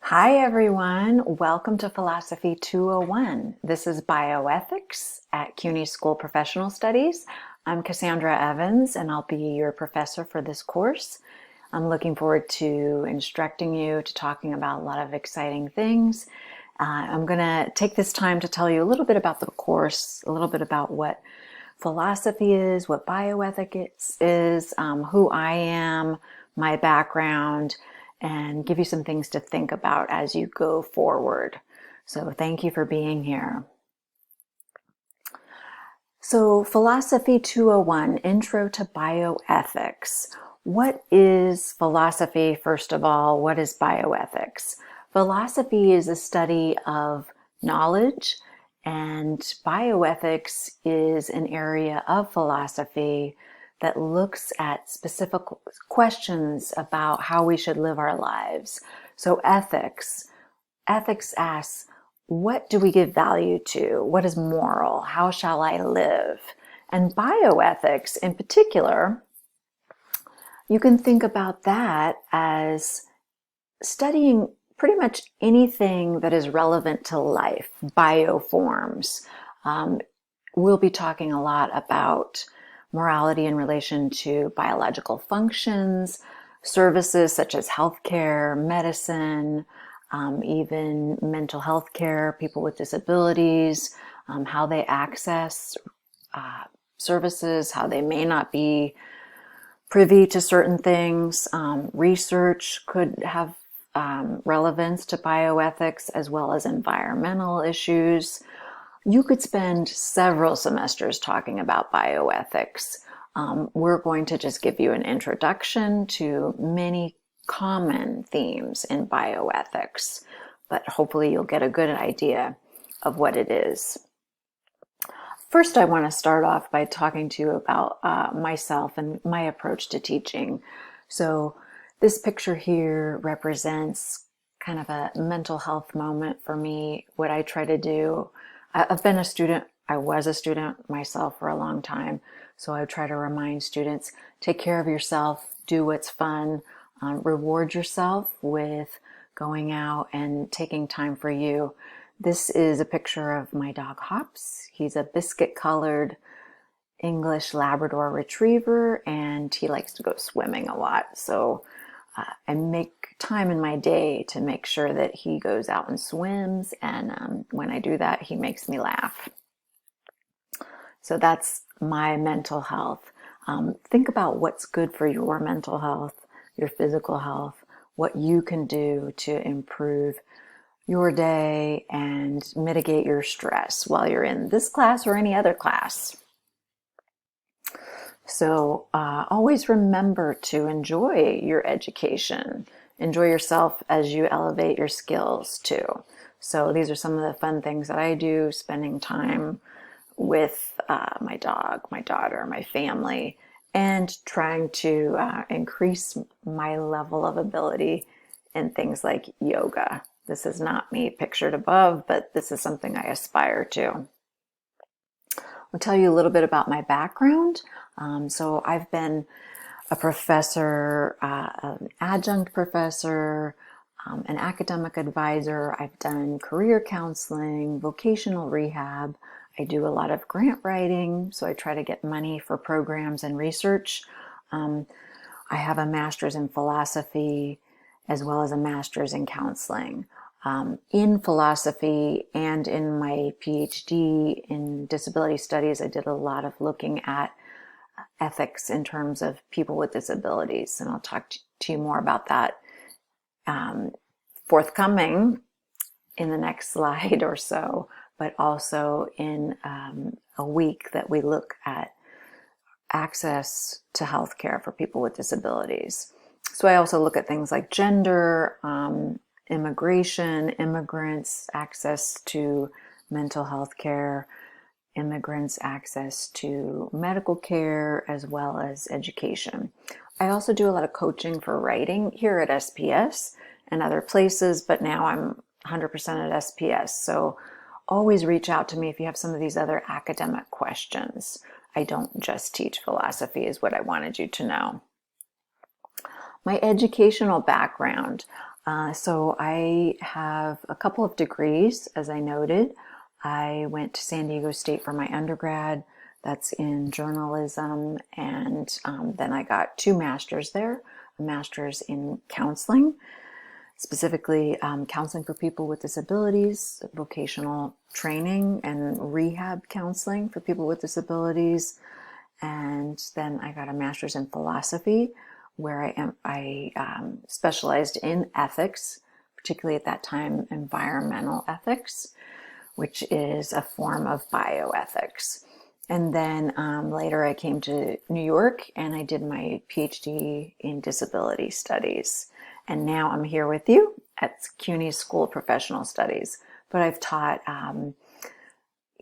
Hi everyone, welcome to Philosophy 201. This is Bioethics at CUNY School Professional Studies. I'm Cassandra Evans and I'll be your professor for this course. I'm looking forward to instructing you, to talking about a lot of exciting things. I'm going to take this time to tell you a little bit about the course, a little bit about what philosophy is, what bioethics is, who I am, my background, and give you some things to think about as you go forward. So thank you for being here. So Philosophy 201, Intro to Bioethics. What is philosophy, first of all? What is bioethics? Philosophy is a study of knowledge, and bioethics is an area of philosophy that looks at specific questions about how we should live our lives. So ethics asks, what do we give value to? What is moral? How shall I live? And bioethics in particular, you can think about that as studying pretty much anything that is relevant to life, bioforms. We'll be talking a lot about morality in relation to biological functions, services such as healthcare, medicine, even mental health care, people with disabilities, how they access services, how they may not be privy to certain things. Research could have relevance to bioethics as well as environmental issues. You could spend several semesters talking about bioethics. We're going to just give you an introduction to many common themes in bioethics, but hopefully you'll get a good idea of what it is. First, I want to start off by talking to you about myself and my approach to teaching. So this picture here represents kind of a mental health moment for me. What I try to do, I've been a student, I was a student myself for a long time, so I try to remind students, take care of yourself, do what's fun, reward yourself with going out and taking time for you. This is a picture of my dog Hops. He's a biscuit-colored English Labrador Retriever, and he likes to go swimming a lot. So I make time in my day to make sure that he goes out and swims, and when I do that, he makes me laugh. So that's my mental health. Think about what's good for your mental health, your physical health, what you can do to improve your day and mitigate your stress while you're in this class or any other class. So always remember to enjoy your education. Enjoy yourself as you elevate your skills too. So these are some of the fun things that I do, spending time with my dog, my daughter, my family, and trying to increase my level of ability in things like yoga. This is not me pictured above, but this is something I aspire to. I'll tell you a little bit about my background. So I've been a professor, an adjunct professor, an academic advisor. I've done career counseling, vocational rehab. I do a lot of grant writing, so I try to get money for programs and research. I have a master's in philosophy as well as a master's in counseling. In philosophy and in my PhD in disability studies, I did a lot of looking at ethics in terms of people with disabilities, and I'll talk to you more about that forthcoming in the next slide or so, but also in a week that we look at access to healthcare for people with disabilities. So I also look at things like gender, immigration, immigrants, access to mental health care, immigrants' access to medical care, as well as education. I also do a lot of coaching for writing here at SPS and other places, but now I'm 100% at SPS. So always reach out to me if you have some of these other academic questions. I don't just teach philosophy, is what I wanted you to know. My educational background. So I have a couple of degrees, as I noted. I went to San Diego State for my undergrad. That's in journalism. And then I got 2 masters there, a master's in counseling, specifically counseling for people with disabilities, vocational training and rehab counseling for people with disabilities. And then I got a master's in philosophy, where I specialized in ethics, particularly at that time, environmental ethics, which is a form of bioethics. And then later I came to New York and I did my PhD in disability studies. And now I'm here with you at CUNY School of Professional Studies. But I've taught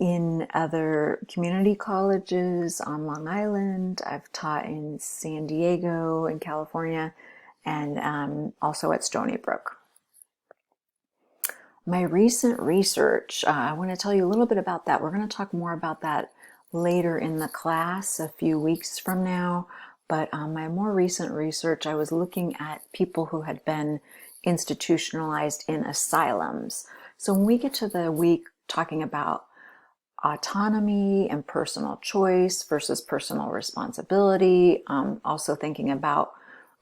in other community colleges on Long Island. I've taught in San Diego in California, and also at Stony Brook. My recent research, I want to tell you a little bit about that. We're going to talk more about that later in the class a few weeks from now. But my more recent research, I was looking at people who had been institutionalized in asylums. So when we get to the week talking about autonomy and personal choice versus personal responsibility, also thinking about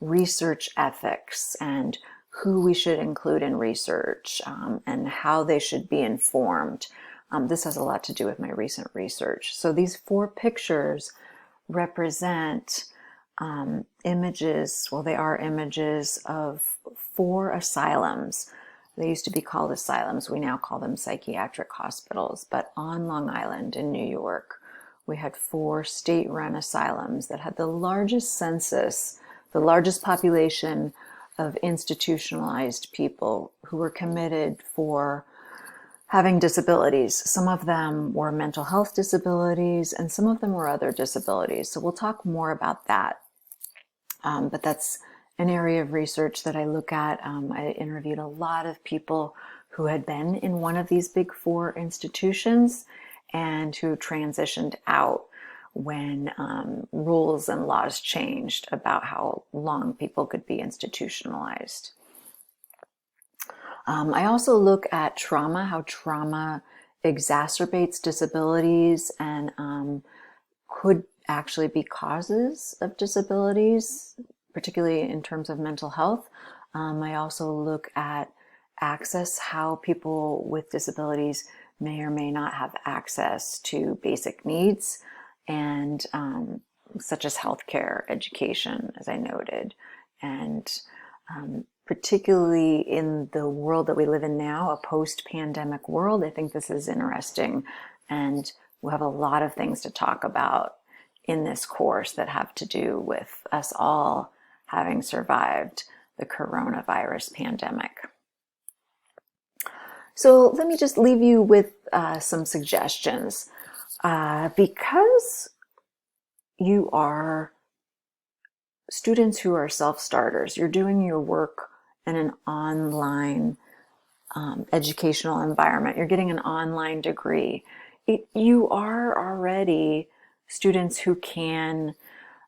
research ethics and who we should include in research, and how they should be informed. This has a lot to do with my recent research. So these 4 pictures represent images, well, they are images of 4 asylums. They used to be called asylums. We now call them psychiatric hospitals. But on Long Island in New York, we had 4 state-run asylums that had the largest census, the largest population of institutionalized people who were committed for having disabilities. Some of them were mental health disabilities, and some of them were other disabilities. So we'll talk more about that. But that's an area of research that I look at. I interviewed a lot of people who had been in one of these big 4 institutions and who transitioned out when rules and laws changed about how long people could be institutionalized. I also look at trauma, how trauma exacerbates disabilities and could actually be causes of disabilities, particularly in terms of mental health. I also look at access, how people with disabilities may or may not have access to basic needs, and such as healthcare, education, as I noted. And particularly in the world that we live in now, a post-pandemic world, I think this is interesting. And we'll have a lot of things to talk about in this course that have to do with us all having survived the coronavirus pandemic. So let me just leave you with some suggestions. Because you are students who are self-starters, you're doing your work in an online educational environment, you're getting an online degree, you are already students who can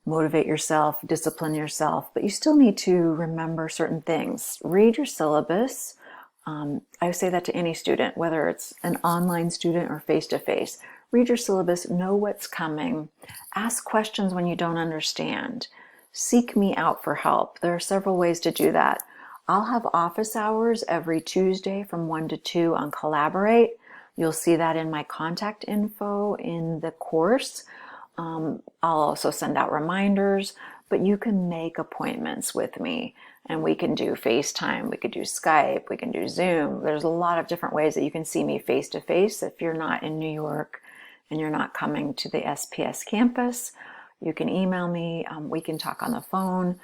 motivate yourself, discipline yourself, but you still need to remember certain things. Read your syllabus. I say that to any student, whether it's an online student or face-to-face. Read your syllabus, know what's coming, ask questions when you don't understand, seek me out for help. There are several ways to do that. I'll have office hours every Tuesday from 1 to 2 on Collaborate. You'll see that in my contact info in the course. I'll also send out reminders, but you can make appointments with me and we can do FaceTime, we could do Skype, we can do Zoom. There's a lot of different ways that you can see me face to face. If you're not in New York and you're not coming to the SPS campus, you can email me, we can talk on the phone,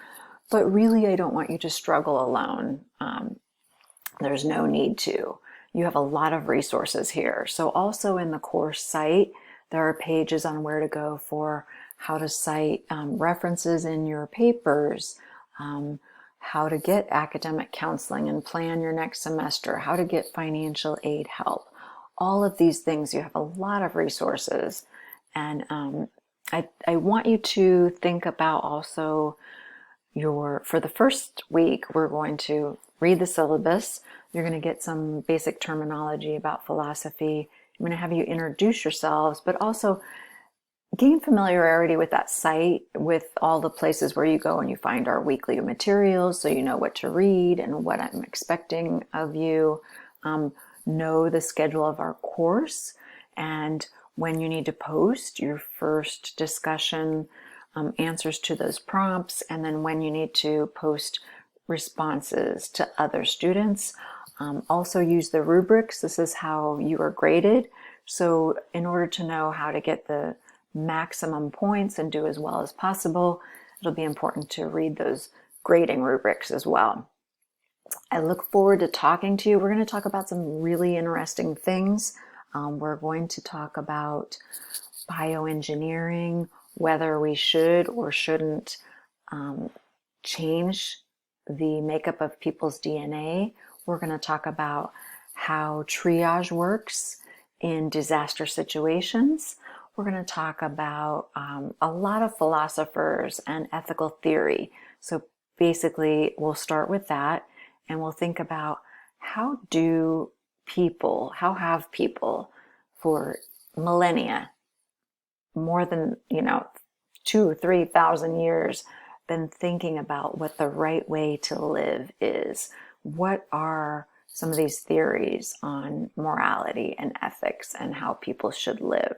but really I don't want you to struggle alone. There's no need to. You have a lot of resources here. So also in the course site, there are pages on where to go for how to cite references in your papers, how to get academic counseling and plan your next semester, how to get financial aid help. All of these things, you have a lot of resources. And I want you to think about also For the first week, we're going to read the syllabus. You're going to get some basic terminology about philosophy. I'm going to have you introduce yourselves, but also gain familiarity with that site, with all the places where you go and you find our weekly materials, so you know what to read and what I'm expecting of you. Know the schedule of our course and when you need to post your first discussion answers to those prompts, and then when you need to post responses to other students. Also use the rubrics. This is how you are graded. So in order to know how to get the maximum points and do as well as possible, it'll be important to read those grading rubrics as well. I look forward to talking to you. We're going to talk about some really interesting things. We're going to talk about bioengineering, whether we should or shouldn't change the makeup of people's DNA. We're going to talk about how triage works in disaster situations. We're going to talk about a lot of philosophers and ethical theory. So basically, we'll start with that and we'll think about how have people for millennia, more than 2,000 or 3,000 years, been thinking about what the right way to live is. What are some of these theories on morality and ethics and how people should live?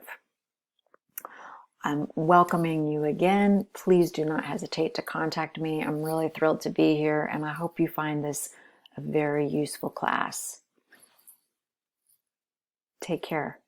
I'm welcoming you again. Please do not hesitate to contact me. I'm really thrilled to be here, and I hope you find this a very useful class. Take care.